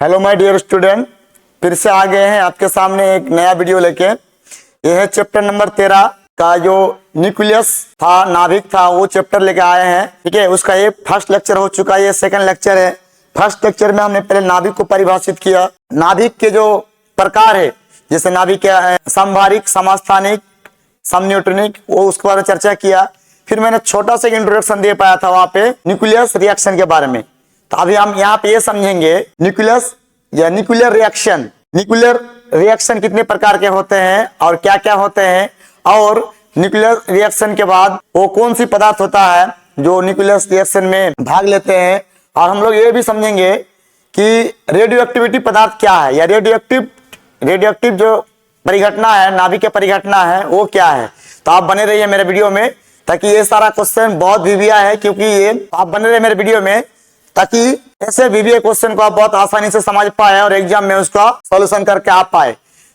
Hello my dear student, फिर से आ गए हैं आपके सामने एक नया वीडियो लेके। यह है चैप्टर नंबर 13 का जो न्यूक्लियस था, नाभिक था, वो चैप्टर लेके आए हैं। ठीक है, उसका ये फर्स्ट लेक्चर हो चुका है, ये सेकंड लेक्चर है। फर्स्ट लेक्चर में हमने पहले नाभिक को परिभाषित किया, नाभिक के जो प्रकार है, जैसे नाभिक क्या है, समभारिक, समस्थानिक, समन्यूट्रॉनिक, वो उसके बारे में चर्चा किया। फिर मैंने छोटा सा इंट्रोडक्शन दे पाया था वहां पे न्यूक्लियस रिएक्शन के बारे में। तो अभी हम यहाँ पे ये समझेंगे न्यूक्लियस या न्यूक्लियर रिएक्शन। न्यूक्लियर रिएक्शन कितने प्रकार के होते हैं और क्या क्या होते हैं, और न्यूक्लियर रिएक्शन के बाद वो कौन सी पदार्थ होता है जो न्यूक्लियर रिएक्शन में भाग लेते हैं। और हम लोग ये भी समझेंगे कि रेडियो एक्टिविटी पदार्थ क्या है, या रेडियो एक्टिव जो परिघटना है, नाभिक के परिघटना है, वो क्या है। तो आप बने रहिए मेरे वीडियो में, ताकि ये सारा क्वेश्चन बहुत वीवीआई है, क्योंकि ये आप बने रहे मेरे वीडियो में ताकि ऐसे वीवीआई क्वेश्चन को आप बहुत आसानी से समझ पाए और एग्जाम में उसका सॉल्यूशन करके आ पाए।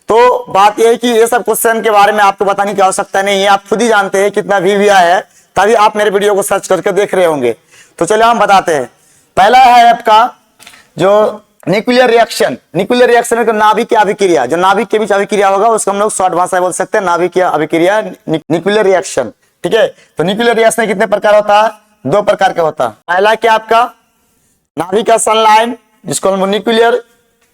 तो बात यह है कि ये सब क्वेश्चन के बारे में आपको बताने की आवश्यकता नहीं है, आप खुद ही जानते हैं कितना वीवीआई है, तभी आप मेरे वीडियो को सर्च करके देख रहे होंगे। तो चलिए हम बताते हैं। पहला है आपका जो न्यूक्लियर रिएक्शन। न्यूक्लियर रिएक्शन में नाभिक की अभिक्रिया, जो नाभिक के बीच अभिक्रिया होगा उसको हम लोग शॉर्ट भाषा में बोल सकते हैं नाभिक की अभिक्रिया, न्यूक्लियर रिएक्शन। ठीक है, तो न्यूक्लियर रिएक्शन कितने प्रकार होता है? दो प्रकार का होता है। पहला क्या आपका नाभिक का संलयन, जिसको हम न्यूक्लियर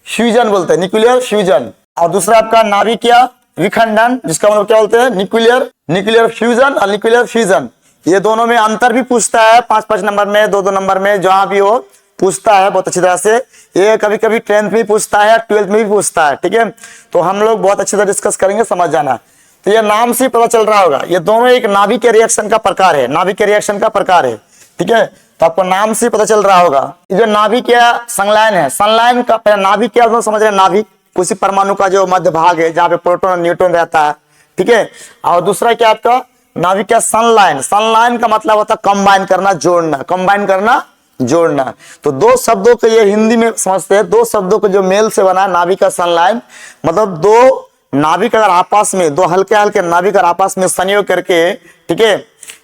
फ्यूजन बोलते हैं, न्यूक्लियर फ्यूजन। और दूसरा आपका नाभिक का विखंडन, जिसका हम लोग क्या बोलते हैं, न्यूक्लियर फ्यूजन और न्यूक्लियर फ्यूजन। ये दोनों में अंतर भी पूछता है, 5-5 नंबर में, 2-2 नंबर में, जहां भी हो पूछता है बहुत अच्छी तरह से। ये कभी कभी 10th में पूछता है, 12th में भी पूछता है। ठीक है, तो हम लोग बहुत अच्छी तरह डिस्कस करेंगे, समझ जाना। तो ये नाम से पता चल रहा होगा, ये दोनों एक नाभिक के रिएक्शन का प्रकार है, नाभिक के रिएक्शन का प्रकार है। ठीक है, तो आपको नाम से पता चल रहा होगा। ये जो नाभिक या संलयन है, संलयन का नाभिक क्या मतलब समझ रहे हैं, नाभिक किसी परमाणु का जो मध्य भाग है जहां पे प्रोटॉन और न्यूट्रॉन रहता है। ठीक है, और दूसरा क्या आपका नाभिक का संलयन। संलयन का मतलब होता है कंबाइन करना, जोड़ना, कंबाइन करना, जोड़ना। तो दो शब्दों को ये हिंदी में समझते हैं, दो शब्दों को जो मेल से बना नाभिक का संलयन, मतलब दो नाभिक अगर आपस में, दो हल्के हल्के नाभिक अगर आपस में संयोग करके, ठीक है,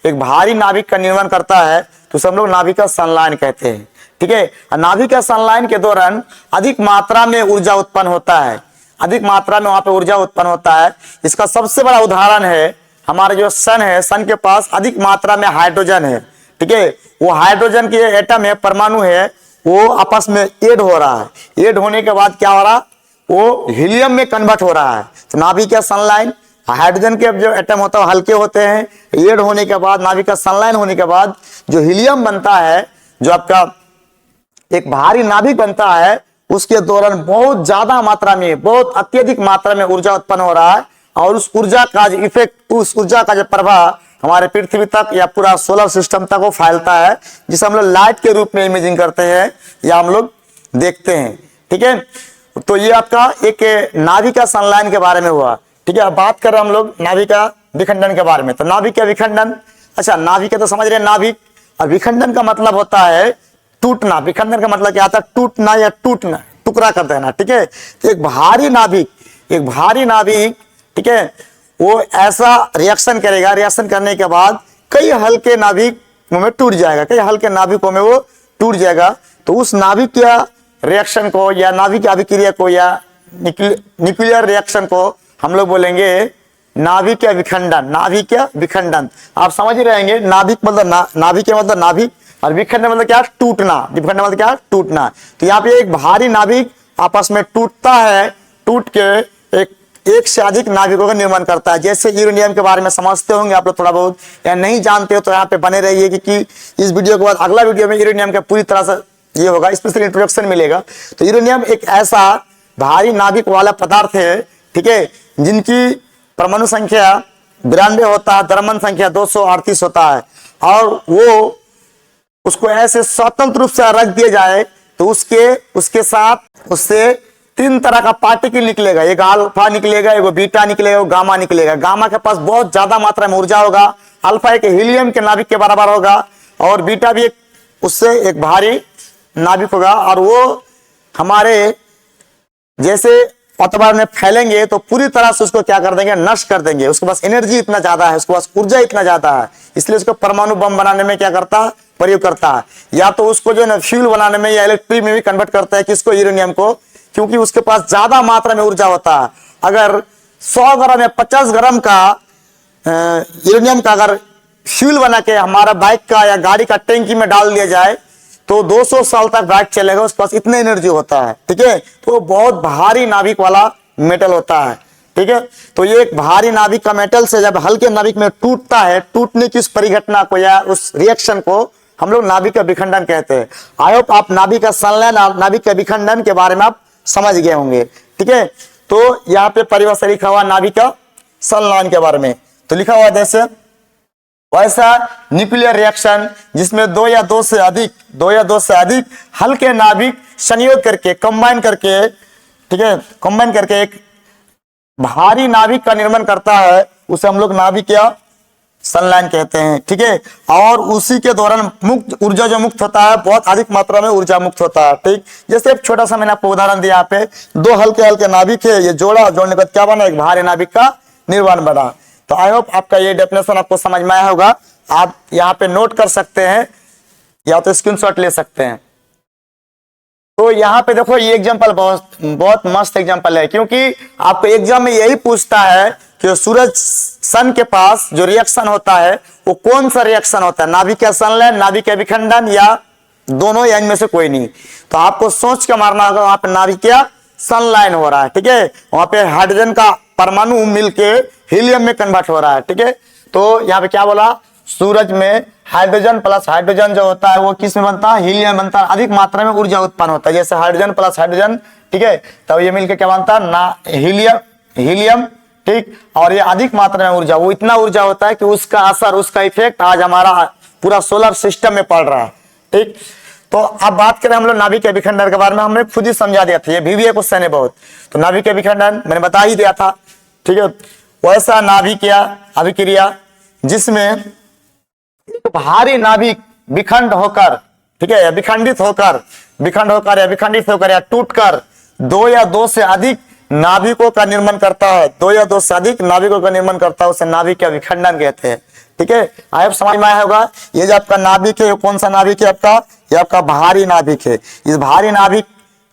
एक भारी नाभिक का निर्माण करता है, तो सब लोग नाभिक का संलयन कहते हैं। ठीक है, नाभिक का संलयन के दौरान अधिक मात्रा में ऊर्जा उत्पन्न होता है, अधिक मात्रा में वहां पे ऊर्जा उत्पन्न होता है। इसका सबसे बड़ा उदाहरण है हमारे जो सन है, सन के पास अधिक मात्रा में हाइड्रोजन है। ठीक है, वो हाइड्रोजन की एटम है, परमाणु है, वो आपस में ऐड हो रहा है। ऐड होने के बाद क्या हो रहा है, वो हीलियम में कन्वर्ट हो रहा है। तो नाभिक का संलयन, हाइड्रोजन के जो एटम होता है हल्के होते हैं, ऐड होने के बाद, नाभिक का संलयन होने के बाद जो हीलियम बनता है, जो आपका एक भारी नाभिक बनता है, उसके दौरान बहुत ज्यादा मात्रा में, बहुत अत्यधिक मात्रा में ऊर्जा उत्पन्न हो रहा है। और उस ऊर्जा का जो इफेक्ट, उस ऊर्जा का जो प्रभाव हमारे पृथ्वी तक या पूरा सोलर सिस्टम तक वो फैलता है, जिसे हम लोग लाइट के रूप में इमेजिंग करते हैं या हम लोग देखते हैं। ठीक है, तो ये आपका एक नाभिक का संलयन के बारे में हुआ। ठीक है, अब बात कर रहे हैं हम लोग नाभिक का विखंडन के बारे में। तो नाभिक का विखंडन, अच्छा नाभिक का तो समझ रहे हैं नाभिक, और विखंडन का मतलब होता है टूटना। विखंडन का मतलब क्या आता है, टूटना या टूटना, टुकड़ा कर देना। ठीक है, तो एक भारी नाभिक, ठीक है, वो ऐसा रिएक्शन करेगा, रिएक्शन करने के बाद कई हल्के नाभिकों में टूट जाएगा, कई हल्के नाभिकों में वो टूट जाएगा। तो उस नाभिक के रिएक्शन को या नाभिक की अभिक्रिया को या न्यूक्लियर रिएक्शन को हम लोग बोलेंगे नाभिक या विखंडन। नाभिक या विखंडन आप समझ ही रहेंगे, नाभिक मतलब नाभिक मतलब नाभिक, और विखंडन मतलब क्या, टूटना। विखंडन मतलब क्या, टूटना। तो यहाँ पे एक भारी नाभिक आपस में टूटता है, टूट के एक से अधिक नाभिकों का निर्माण करता है। जैसे यूरेनियम के बारे में समझते होंगे आप लोग थोड़ा बहुत, या नहीं जानते हो तो यहाँ पे बने रहिए, क्योंकि इस वीडियो के बाद अगला वीडियो में यूरेनियम का पूरी तरह से ये होगा, स्पेशल इंट्रोडक्शन मिलेगा। तो यूरेनियम एक ऐसा भारी नाभिक वाला पदार्थ है, ठीक है, जिनकी परमाणु संख्या 92 होता है, द्रव्यमान संख्या 238 होता है। और वो उसको ऐसे स्वतंत्र रूप से रख दिया जाए तो उसके साथ उससे 3 तरह का पार्टिकल निकलेगा, एक अल्फा निकलेगा, एक बीटा निकलेगा, एक गामा निकलेगा। गामा के पास बहुत ज्यादा मात्रा में ऊर्जा होगा, अल्फा एक हीलियम के नाभिक के बराबर होगा, और बीटा भी उससे एक भारी नाभिक होगा। और वो हमारे जैसे वातावरण में फैलेंगे तो पूरी तरह से उसको क्या कर देंगे, नष्ट कर देंगे। उसके पास एनर्जी इतना ज्यादा है, उसके पास ऊर्जा इतना ज्यादा है, इसलिए उसको परमाणु बम बनाने में क्या करता है, प्रयोग करता है, या तो उसको जो है ना फ्यूल बनाने में या इलेक्ट्रिक में भी कन्वर्ट करता है किसको, यूरेनियम को, क्योंकि उसके पास ज्यादा मात्रा में ऊर्जा होता है। अगर 100 ग्राम या 50 ग्राम का यूरेनियम का अगर फ्यूल बना के हमारा बाइक का या गाड़ी का टैंकी में डाल दिया जाए तो 200 साल तक बाइक चलेगा, उसके पास इतने एनर्जी होता है। ठीक है, तो बहुत भारी नाभिक वाला मेटल होता है। ठीक है, तो ये एक भारी नाभिक का मेटल से जब हल्के नाभिक में टूटता है, टूटने की उस परिघटना को या उस रिएक्शन को हम लोग नाभिक का विखंडन कहते हैं। आई होप आप नाभिक का संलयन और नाभिक का विखंडन के बारे में आप समझ गए होंगे। ठीक है, तो यहाँ पे परिभाषा लिखा हुआ नाभिक का संलयन के बारे में, तो लिखा हुआ जैसे वैसा न्यूक्लियर रिएक्शन जिसमें दो या दो से अधिक हल्के नाभिक संयोग करके कंबाइन करके, ठीक है, कंबाइन करके एक भारी नाभिक का निर्माण करता है, उसे हम लोग नाभिक या संलयन कहते हैं। ठीक है, और उसी के दौरान मुक्त ऊर्जा जो मुक्त होता है बहुत अधिक मात्रा में ऊर्जा मुक्त होता है। ठीक, जैसे एक छोटा सा मैंने आपको उदाहरण दिया, यहाँ पे दो हल्के हल्के नाभिक है, ये जोड़ने के बाद क्या बना, एक भारी नाभिक का निर्माण बना। तो आई होप आपका ये डेफिनेशन आपको समझ में आया होगा। आप यहाँ पे नोट कर सकते हैं या तो स्क्रीनशॉट ले सकते हैं। तो यहाँ पे देखो ये एग्जांपल बहुत मस्त एग्जांपल है, क्योंकि आपको एग्जाम में यही पूछता है कि सूरज सन के पास जो रिएक्शन होता है वो कौन सा रिएक्शन होता है, नाभिक का संलयन, नाभिक का विखंडन या दोनों, या इनमें से कोई नहीं। तो आपको सोच के मारना होगा वहां पे नाभिक का संलयन हो रहा है। ठीक है, वहां पे हाइड्रोजन का परमाणु मिलके हीलियम में कन्वर्ट हो रहा है। ठीक है, तो यहाँ पे क्या बोला, सूरज में हाइड्रोजन प्लस हाइड्रोजन जो होता है वो किस में बनता है, हीलियम बनता है, अधिक मात्रा में ऊर्जा उत्पन्न होता है। जैसे हाइड्रोजन प्लस हाइड्रोजन, ठीक है, तब ये मिलकर क्या बनता है ना, हीलियम। ठीक, और ये अधिक मात्रा में ऊर्जा, वो इतना ऊर्जा होता है कि उसका असर, उसका इफेक्ट आज हमारा पूरा सोलर सिस्टम में पड़ रहा है। ठीक, तो अब बात करें हम लोग नाभिक के विखंडन के बारे में, हमने खुद ही समझा दिया था, ये भी क्वेश्चन है बहुत। तो नाभिक के विखंडन मैंने बता ही दिया था। ठीक है, वैसा नाभिक या अभिक्रिया जिसमें एक भारी नाभिक विखंड होकर, ठीक है, या विखंडित होकर या टूटकर दो या दो से अधिक नाभिकों का निर्माण करता है, उसे नाभिक का विखंडन कहते हैं। ठीक है, आप समझ में आया होगा। ये जो आपका नाभिक है, कौन सा नाभिक है आपका, ये आपका भारी नाभिक है। इस भारी नाभिक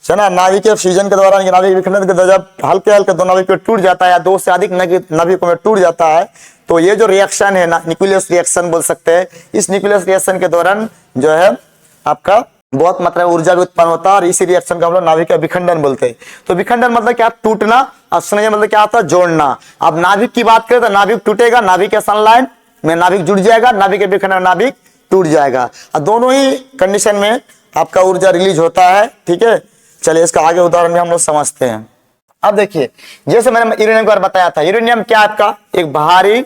है ना, नाभिक के फ्यूजन के दौरान, नाभिक विखंडन के जब हल्के हल्के दो नाभिक में टूट जाता है या दो से अधिक नाभिकों में टूट जाता है, तो ये जो रिएक्शन है ना, न्यूक्लियस रिएक्शन बोल सकते हैं। इस न्यूक्लियस रिएक्शन के दौरान जो है आपका बहुत मात्रा में ऊर्जा भी उत्पन्न होता है, और इसी रिएक्शन को हम लोग नाभिक का विखंडन बोलते हैं। तो विखंडन मतलब क्या, टूटना, और संलयन मतलब क्या होता है, जोड़ना। अब नाभिक की बात करें तो नाभिक टूटेगा, नाभिक के संलयन में नाभिक जुड़ जाएगा, नाभिक के विखंडन में नाभिक टूट जाएगा, और दोनों ही कंडीशन में आपका ऊर्जा रिलीज होता है। ठीक है, चलिए इसका आगे उदाहरण भी हम लोग समझते हैं। अब देखिए, जैसे मैंने यूरेनियम का बताया था, यूरेनियम क्या आपका एक भारी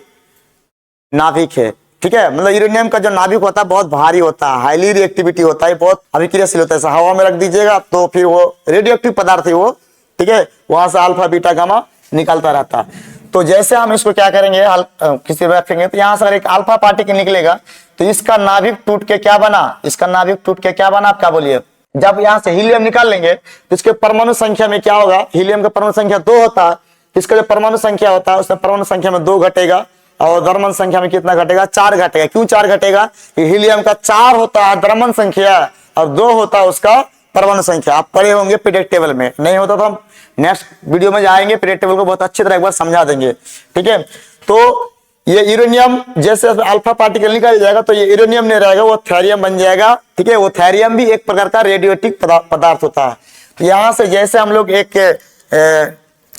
नाभिक है। ठीक है, मतलब यूरेनियम का जो नाभिक होता है बहुत भारी होता है, हाईली रिएक्टिविटी होता है, बहुत अभिक्रियाशील होता है। हवा में रख दीजिएगा तो फिर वो रेडियोएक्टिव पदार्थ है वो, ठीक है, वहां से अल्फा बीटा गामा निकलता रहता है। तो जैसे हम इसको क्या करेंगे, किसी में रखेंगे तो यहाँ से एक अल्फा पार्टिकल निकलेगा, तो इसका नाभिक टूट के क्या बना, आप क्या बोलिए, जब यहाँ से हीलियम निकाल लेंगे तो इसके परमाणु संख्या में क्या होगा, हीलियम का परमाणु संख्या 2 होता है, इसका जो परमाणु संख्या होता है उसमें परमाणु संख्या में 2 घटेगा, और द्रव्यमान संख्या में कितना घटेगा, 4 घटेगा। क्यों 4 घटेगा, हीलियम का 4 होता है द्रव्यमान संख्या और 2 होता है उसका परमाणु संख्या। आप पढ़े होंगे पीरियड टेबल में, नहीं होता तो हम नेक्स्ट वीडियो में जाएंगे, पीरियड टेबल को बहुत अच्छी तरह एक बार समझा देंगे। ठीक है, तो ये यूरेनियम जैसे अल्फा पार्टिकल निकल जाएगा तो ये यूरेनियम नहीं रहेगा, वो थेरियम बन जाएगा। ठीक है, वो थेरियम भी एक प्रकार का रेडियोएक्टिव पदार्थ होता है। तो यहाँ से जैसे हम लोग एक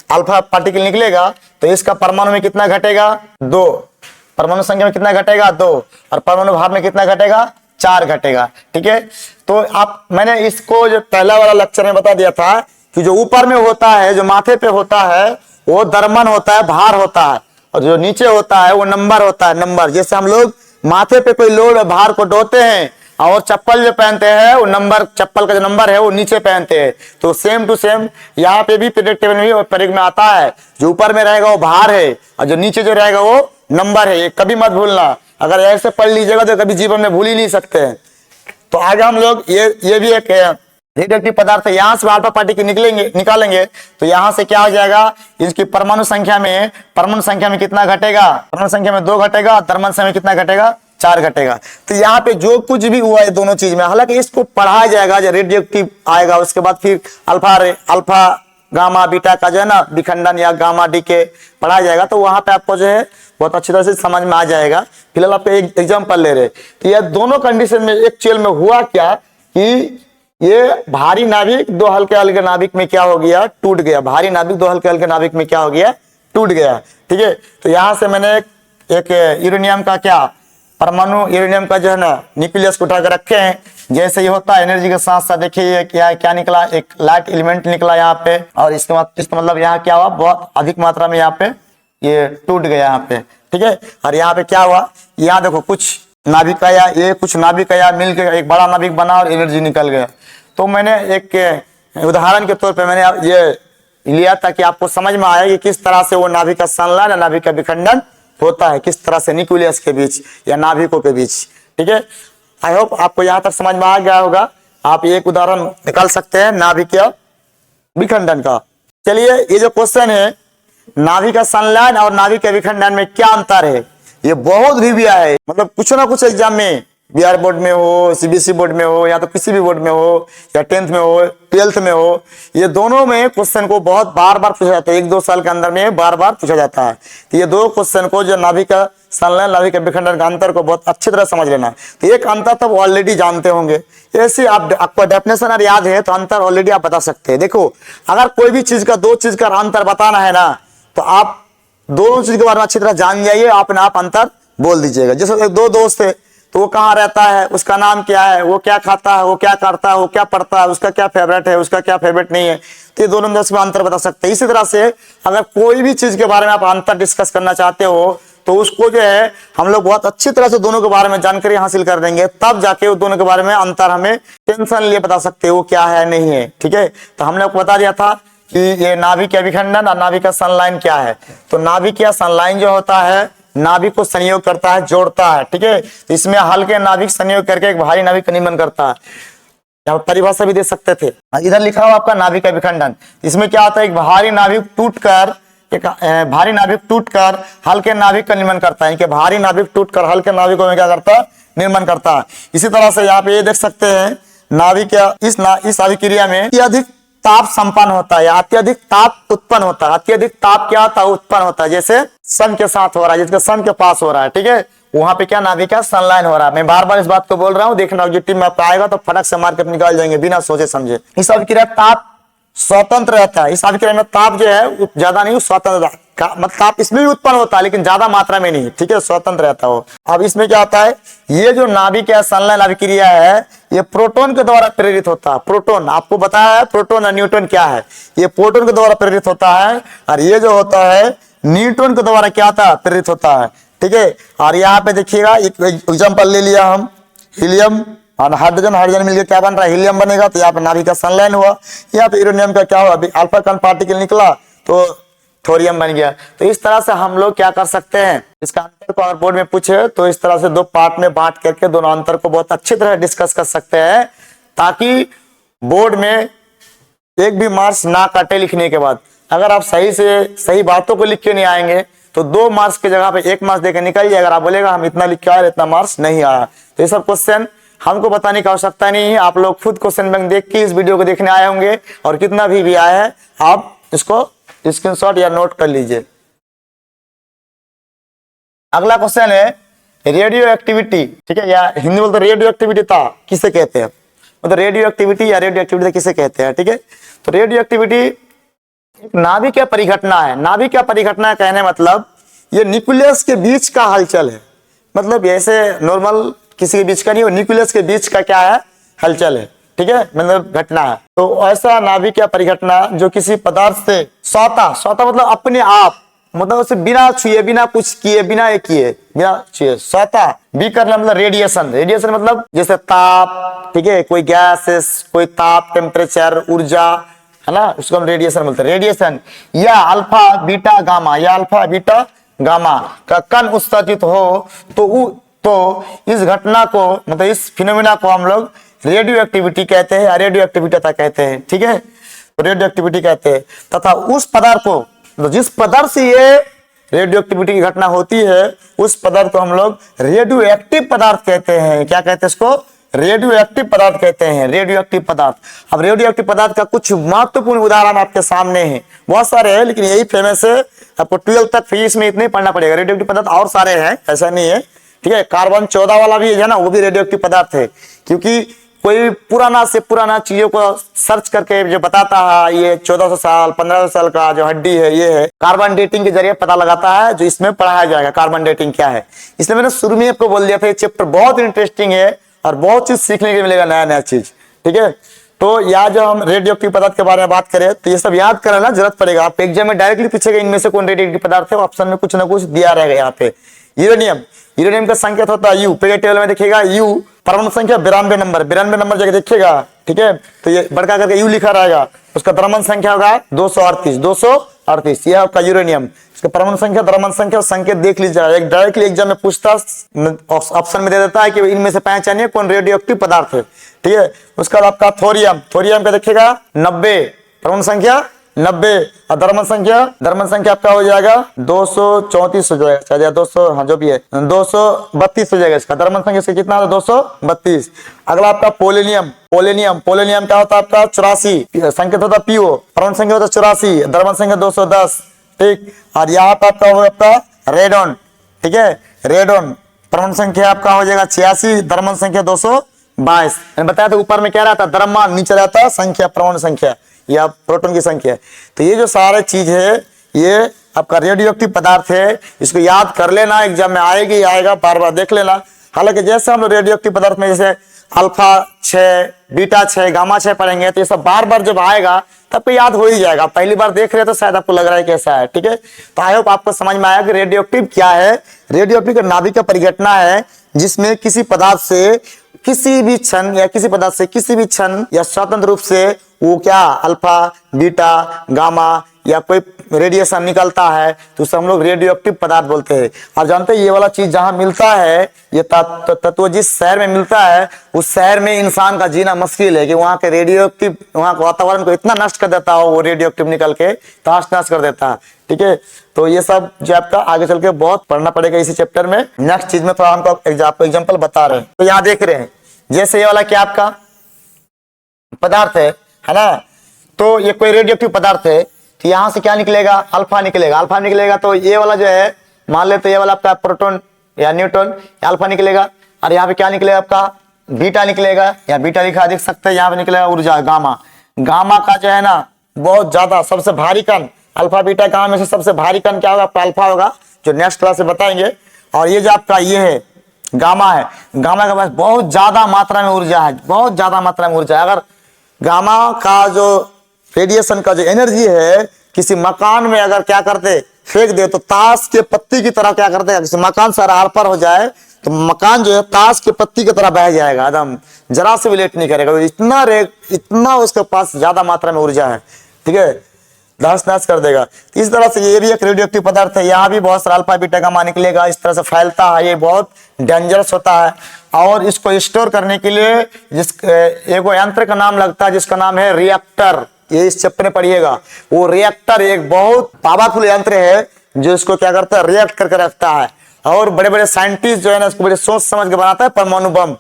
अल्फा पार्टिकल निकलेगा तो इसका परमाणु में कितना घटेगा, 2, परमाणु संख्या में कितना घटेगा, 2, और परमाणु भार में कितना घटेगा, 4 घटेगा। ठीक है, तो मैंने इसको जो पहला वाला लेक्चर में बता दिया था कि जो ऊपर में होता है, जो माथे पे होता है वो द्रव्यमान होता है, भार होता है, और जो नीचे होता है वो नंबर होता है, नंबर। जैसे हम लोग माथे पे कोई लोड भार को ढोते हैं और चप्पल जो पहनते हैं वो नंबर, चप्पल का जो नंबर है वो नीचे पहनते हैं, तो सेम टू सेम यहाँ पे भी पीरियड टेबल में प्रयोग में आता है, जो ऊपर में रहेगा वो भार है और जो नीचे जो रहेगा वो नंबर है। ये कभी मत भूलना, अगर ऐसे पढ़ लीजिएगा तो कभी जीवन में भूल ही नहीं सकते। तो आगे हम लोग ये भी एक रेडियोएक्टिव पदार्थ है, यहाँ से अल्फा पार्टिकल निकालेंगे तो यहाँ से क्या हो जाएगा, इसकी परमाणु संख्या में कितना घटेगा, परमाणु संख्या में 2 घटेगा, द्रव्यमान संख्या में कितना घटेगा, 4 घटेगा। तो यहाँ पे जो कुछ भी हुआ है दोनों चीज में, हालांकि इसको पढ़ाया जाएगा, जो रेडियो एक्टिव आएगा उसके बाद फिर अल्फा गामा बीटा का जो है ना विखंडन या गामा डी के पढ़ाया जाएगा, तो वहां पे आपको जो है बहुत अच्छी तरह से समझ में आ जाएगा। फिलहाल आपको एक एग्जाम्पल ले रहे, तो यह दोनों कंडीशन में एक्चुअल में हुआ क्या कि ये भारी नाभिक दो हल्के हल्के नाभिक में क्या हो गया, टूट गया। भारी नाभिक दो हल्के हल्के नाभिक में क्या हो गया, टूट गया। ठीक है, तो यहां से मैंने एक यूरेनियम का क्या परमाणु यूरेनियम का जो है ना न्यूक्लियस को उठाकर रखे हैं। जैसे ये होता है एनर्जी के साथ साथ, देखिए ये क्या निकला, एक लाइट एलिमेंट निकला यहाँ पे, और इसका मतलब यहाँ क्या हुआ, बहुत अधिक मात्रा में यहाँ पे ये टूट गया यहाँ पे। ठीक है, और यहाँ पे क्या हुआ, यहाँ देखो कुछ नाभिक आया, ये कुछ नाभिक आया, मिलकर एक बड़ा नाभिक बना और एनर्जी निकल गया। तो मैंने एक उदाहरण के तौर पे मैंने ये लिया ताकि आपको समझ में आए कि किस तरह से वो नाभिक का संलयन या नाभिक का विखंडन होता है, किस तरह से न्यूक्लियस के बीच या नाभिकों के बीच। ठीक है, आई होप आपको यहाँ तक समझ में आ गया होगा। आप एक उदाहरण निकाल सकते हैं नाभिकीय विखंडन का। चलिए, ये जो क्वेश्चन है नाभिक का संलयन और नाभिक के विखंडन में क्या अंतर है, ये बहुत भी आया है, मतलब कुछ ना कुछ एग्जाम में, बिहार बोर्ड में हो, सीबीएसई बोर्ड में हो, या तो किसी भी बोर्ड में हो, या 10th में हो, 12th में हो, ये दोनों में क्वेश्चन को बहुत बार बार पूछा जाता है, 1-2 साल के अंदर में बार बार पूछा जाता है। तो ये दो क्वेश्चन को, जो नाभिक का संलयन नाभिक के विखंडन का अंतर को बहुत अच्छी तरह समझ लेना। तो एक अंतर तब ऑलरेडी जानते होंगे, ऐसे आपको डेफिनेशन अगर याद है तो अंतर ऑलरेडी आप बता सकते हैं। देखो, अगर कोई भी चीज का, दो चीज का अंतर बताना है ना, तो आप दोनों चीज के बारे में अच्छी तरह जान जाइए, अपने आप अंतर बोल दीजिएगा। जैसे दो दोस्त है, तो वो कहाँ रहता है, उसका नाम क्या है, वो क्या खाता है, वो क्या करता है, वो क्या पढ़ता है, उसका क्या फेवरेट है, उसका क्या फेवरेट नहीं है, तो ये दोनों में अंतर बता सकते हैं। इसी तरह से अगर कोई भी चीज के बारे में आप अंतर डिस्कस करना चाहते हो, तो उसको जो है हम लोग बहुत अच्छी तरह से दोनों के बारे में जानकारी हासिल कर देंगे, तब जाके वो दोनों के बारे में अंतर हमें टेंशन लिए बता सकते हैं वो क्या है नहीं है। ठीक है, तो हमने आपको बता दिया था कि ये नाभिक का विखंडन और नाभिक का संलयन क्या है। तो नाभिक या संलयन जो होता है, नाभिक को संयोग करता है, जोड़ता है। ठीक है, इसमें हल्के नाभिक संयोग करके एक भारी नाभिक का निर्माण करता है। यहाँ परिभाषा भी दे सकते थे, इधर लिखा हुआ आपका नाभिक का विखंडन। इसमें क्या होता है, एक भारी नाभिक टूटकर हल्के नाभिक का निर्माण करता है। भारी नाभिक टूटकर हल्के नाभिकों में क्या करता है, निर्माण करता है। इसी तरह से यहाँ पे ये देख सकते हैं, नाभिक इस अभिक्रिया में अत्यधिक ताप संपन्न होता है या अत्यधिक ताप उत्पन्न होता है। अत्यधिक ताप क्या होता है, उत्पन्न होता है। जैसे सन के साथ हो रहा है, जिसके सन के पास हो रहा है। ठीक है, वहां पे क्या नाभिक का संलयन हो रहा है। मैं बार बार इस बात को बोल रहा हूँ, देखना ऑब्जेक्टिव में आपका आएगा तो फटक से मार के निकाल जाएंगे बिना सोचे समझे। इस अभिक्रिया ताप स्वतंत्र रहता है। इस अभिक्रिया में ताप जो है ज्यादा नहीं, स्वतंत्र, मतलब ताप इसमें भी उत्पन्न होता है लेकिन ज्यादा मात्रा में नहीं। ठीक है, स्वतंत्र रहता हो। अब इसमें क्या होता है, ये जो नाभिक या संलयन अभिक्रिया है, ये प्रोटॉन के द्वारा प्रेरित होता है। प्रोटॉन आपको बताया है, प्रोटॉन और न्यूट्रॉन क्या है, ये प्रोटॉन के द्वारा प्रेरित होता है, और ये जो होता है न्यूट्रॉन के द्वारा क्या होता है, प्रेरित होता है। ठीक है, और यहाँ पे देखिएगा एक एग्जाम्पल ले लिया हम, हीलियम और हाइड्रोजन मिलकर क्या बन रहा है, हीलियम बनेगा। तो यहाँ पे नाभिक का संलयन हुआ। यहाँ पे यूरेनियम का क्या हुआ, अभी अल्फा कण पार्टिकल निकला तो थोरियम बन गया। तो इस तरह से हम लोग क्या कर सकते हैं, इसका अंतर को अगर बोर्ड में पूछे तो इस तरह से दो पार्ट में बांट करके दोनों अंतर को बहुत अच्छी तरह डिस्कस कर सकते हैं, ताकि बोर्ड में एक भी मार्क्स ना काटे लिखने के बाद। अगर आप सही से सही बातों को लिख के नहीं आएंगे तो 2 मार्क्स की जगह पे 1 मार्क्स देकर निकल जाए। अगर आप बोलेगा हम इतना लिख के आए, इतना मार्क्स नहीं आया, तो ये सब क्वेश्चन हमको बताने की आवश्यकता नहीं है। आप लोग खुद क्वेश्चन बैंक देख के इस वीडियो को देखने आए होंगे, और कितना भी आया है आप इसको स्क्रीनशॉट या नोट कर लीजिए। अगला क्वेश्चन है रेडियो एक्टिविटी। ठीक है, या हिंदी बोलते रेडियो एक्टिविटी किसे कहते हैं, मतलब रेडियो एक्टिविटी या रेडियो एक्टिविटी किसे कहते हैं। ठीक है, तो रेडियो एक्टिविटी एक नाभिकीय परिघटना है। नाभिकीय परिघटना कहने मतलब ये न्यूक्लियस के बीच का हलचल है। मतलब ऐसे नॉर्मल किसी के बीच का नहीं, वो न्यूक्लियस के बीच का क्या है, हलचल है। ठीक है, मतलब घटना है। तो ऐसा नाभिकीय परिघटना जो किसी पदार्थ से स्वतः मतलब अपने आप, मतलब उसे बिना छुए, बिना कुछ किए, बिना छुए स्वतः भी करना, मतलब रेडिएशन। रेडिएशन मतलब जैसे ताप, ठीक है, कोई गैसेस, कोई ताप, टेम्परेचर, ऊर्जा, है ना, उसको हम रेडिएशन बोलते हैं। रेडिएशन या अल्फा बीटा गामा का कण उत्सर्जित हो तो इस घटना को, मतलब इस फिनोमिना को हम लोग रेडियो एक्टिविटी कहते हैं, रेडियो एक्टिविटी कहते हैं। ठीक है, तो रेडियो एक्टिविटी कहते हैं। तथा उस पदार्थ को, तो जिस पदार्थ से ये रेडियो एक्टिविटी की घटना होती है उस पदार्थ को हम लोग रेडियो एक्टिव पदार्थ कहते हैं। क्या कहते हैं इसको? रेडियो एक्टिव पदार्थ कहते हैं, रेडियो एक्टिव पदार्थ। अब रेडियो एक्टिव पदार्थ का कुछ महत्वपूर्ण उदाहरण आपके सामने है, बहुत सारे हैं लेकिन यही फेमस है। आपको 12 तक फिजिक्स में इतने पढ़ना पड़ेगा। रेडियो एक्टिव पदार्थ और सारे हैं, ऐसा नहीं है, ठीक है। कार्बन 14 वाला भी है ना, वो भी रेडियो एक्टिव पदार्थ है, क्योंकि कोई पुराना से पुराना चीजों को सर्च करके जो बताता है ये 1400 साल 1500 साल का जो हड्डी है ये है, कार्बन डेटिंग के जरिए पता लगाता है, जो इसमें पढ़ाया जाएगा कार्बन डेटिंग क्या है। इसलिए मैंने शुरू में आपको बोल दिया था ये चैप्टर बहुत इंटरेस्टिंग है और बहुत चीज सीखने को मिलेगा, नया नया चीज, ठीक है। तो यहाँ जो हम रेडियो एक्टिव पदार्थ के बारे में बात करें तो ये सब याद करना जरूरत पड़ेगा। आप एग्जाम में डायरेक्टली पूछेगा इनमें से कौन रेडियो एक्टिव पदार्थ है, ऑप्शन में कुछ ना कुछ दिया रहेगा। यहाँ पे यूरेनियम, यूरेनियम का संकेत होता है यू, पीरियड टेबल में देखिएगा यू, परमाणु संख्या 92 नंबर, 92 नंबर जगह देखिएगा, ठीक है। तो ये बड़का करके यू लिखा रहेगा, उसका द्रव्यमान संख्या होगा 238, यह आपका यूरेनियम। इसका परमाणु संख्या, द्रव्यमान संख्या, संकेत देख लीजिएगा। एक डायरेक्टली एग्जाम में पूछता, ऑप्शन में दे देता है कि इनमें से पहचानिए कौन रेडियो एक्टिव पदार्थ है, ठीक है। उसका बाद आपका थोरियम, थोरियम का देखिएगा 90, परमाणु संख्या 90 और द्रव्यमान संख्या आपका हो जाएगा 234 हो जाएगा, शायद 200, हाँ जो भी है 232 हो जाएगा। इसका द्रव्यमान संख्या से कितना होता है 232। अगला आपका पोलेनियम, पोलेनियम क्या होता है आपका 84, संकेत होता है पीओ, परमाणु संख्या होता है 84, द्रव्यमान संख्या 210, ठीक। और यहाँ पे आपका हो आपका रेडोन, ठीक है, रेडोन परमाणु संख्या आपका हो जाएगा 86, द्रव्यमान संख्या 222। मैंने बताया था ऊपर में क्या रहता है द्रव्यमान, नीचे रहता है संख्या, परमाणु संख्या या प्रोटॉन की संख्या। तो ये जो सारे चीज है ये आपका रेडियो एक्टिव पदार्थ है, इसको याद कर लेना, एग्जाम में आएगा, बार बार देख लेना। हालांकि जैसे हम लोग रेडियो एक्टिव पदार्थ में जैसे अल्फा 6, बीटा 6, गामा 6 पढ़ेंगे तो ये सब बार बार जब आएगा तब तो याद हो ही जाएगा। पहली बार देख रहे तो शायद आपको लग रहा है कैसा है, ठीक है। तो आई होप आपको समझ में आया कि रेडियो एक्टिव क्या है। रेडियो एक्टिव नाभिक का परिघटना है जिसमें किसी पदार्थ से किसी भी क्षण या किसी पदार्थ से किसी भी क्षण या स्वतंत्र रूप से वो क्या अल्फा, बीटा, गामा या कोई रेडिएशन निकलता है तो उसे हम लोग रेडियो एक्टिव पदार्थ बोलते हैं। और जानते हैं ये वाला चीज जहां मिलता है, ये तत्व जिस शहर में मिलता है उस शहर में इंसान का जीना मुश्किल है कि वहां के रेडियो एक्टिव, वहां के वातावरण को इतना नष्ट कर देता हो वो रेडियो एक्टिव निकल के तहस नहस कर देता है, ठीक है। तो ये सब जो आपका आगे चल के बहुत पढ़ना पड़ेगा इसी चैप्टर में। नेक्स्ट चीज में थोड़ा हमको आपको एग्जाम्पल बता रहे हैं। तो यहाँ देख रहे हैं जैसे ये वाला क्या आपका पदार्थ है ना, तो ये कोई रेडियो एक्टिव पदार्थ है, तो यहां से क्या निकलेगा अल्फा निकलेगा। तो ये वाला जो है मान लेते ये वाला आपका प्रोटॉन या न्यूट्रॉन, अल्फा निकलेगा। और यहाँ पे क्या निकलेगा आपका बीटा निकलेगा, या बीटा लिखा देख सकते हैं, यहाँ पे निकलेगा ऊर्जा गामा का जो है ना बहुत ज्यादा सबसे भारी कण, अल्फा बीटा गामा में से सबसे भारी कण क्या होगा आपका अल्फा होगा, जो नेक्स्ट क्लास में बताएंगे। और ये जो आपका ये है गामा है, गामा के पास बहुत ज्यादा मात्रा में ऊर्जा है, बहुत ज्यादा मात्रा में ऊर्जा है। अगर गामा का जो रेडिएशन का जो एनर्जी है किसी मकान में अगर क्या करते फेंक दे तो ताश के पत्ती की तरह क्या करते हैं, किसी मकान से आर पार हो जाए तो मकान जो है ताश के पत्ती की तरह बह जाएगा, एकदम जरा से भी लेट नहीं करेगा, इतना उसके पास ज्यादा मात्रा में ऊर्जा है, ठीक है, तहस नहस कर देगा। इस तरह से ये भी एक रेडियो एक्टिव पदार्थ है। यहाँ भी बहुत सारा अल्फा बीटा गामा निकलेगा, इस तरह से फैलता है, ये बहुत डेंजरस होता है। और इसको स्टोर करने के लिए एक यंत्र का नाम लगता है जिसका नाम है रिएक्टर, ये इस चैप्टर में पढ़िएगा। वो रिएक्टर एक बहुत पावरफुल यंत्र है जो इसको क्या करता है रिएक्ट करके रखता है। और बड़े बड़े साइंटिस्ट जो है ना इसको बड़े सोच समझ के बनाता है परमाणु बम,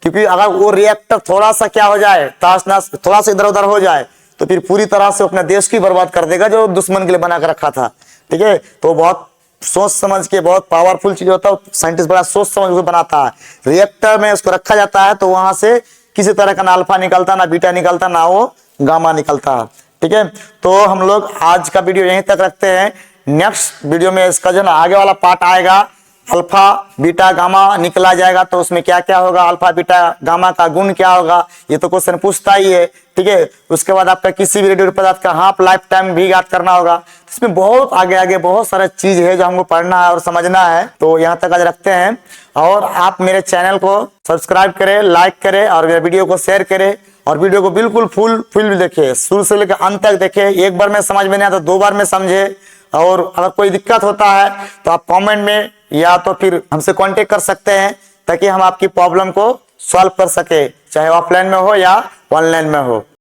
क्योंकि अगर वो रिएक्टर थोड़ा सा क्या हो जाए तहस नहस, थोड़ा सा इधर उधर हो जाए तो फिर पूरी तरह से अपने देश की बर्बाद कर देगा जो दुश्मन के लिए बना कर रखा था, ठीक है। तो बहुत सोच समझ के बहुत पावरफुल चीज होता है, साइंटिस्ट बड़ा सोच समझ के बनाता है। रिएक्टर में उसको रखा जाता है तो वहां से किसी तरह का ना अल्फा निकलता ना बीटा निकलता ना वो गामा निकलता है, ठीक है। तो हम लोग आज का वीडियो यहीं तक रखते हैं। नेक्स्ट वीडियो में इसका जो ना आगे वाला पार्ट आएगा, अल्फा बीटा गामा निकला जाएगा तो उसमें क्या क्या होगा, अल्फा बीटा गामा का गुण क्या होगा, ये तो क्वेश्चन पूछता ही है, ठीक है। उसके बाद आपका किसी भी रेडियो पदार्थ का हाफ लाइफ टाइम भी याद करना होगा। इसमें बहुत आगे बहुत सारा चीज है जो हमको पढ़ना है और समझना है। तो यहाँ तक आज रखते हैं और आप मेरे चैनल को सब्सक्राइब करें, लाइक करें और मेरे वीडियो को शेयर करें और वीडियो को बिल्कुल फुल देखे, शुरू से लेकर अंत तक देखे। एक बार में समझ में नहीं आता 2 बार में समझे। और अगर कोई दिक्कत होता है तो आप कमेंट में या तो फिर हमसे कांटेक्ट कर सकते हैं ताकि हम आपकी प्रॉब्लम को सॉल्व कर सके, चाहे ऑफलाइन में हो या ऑनलाइन में हो।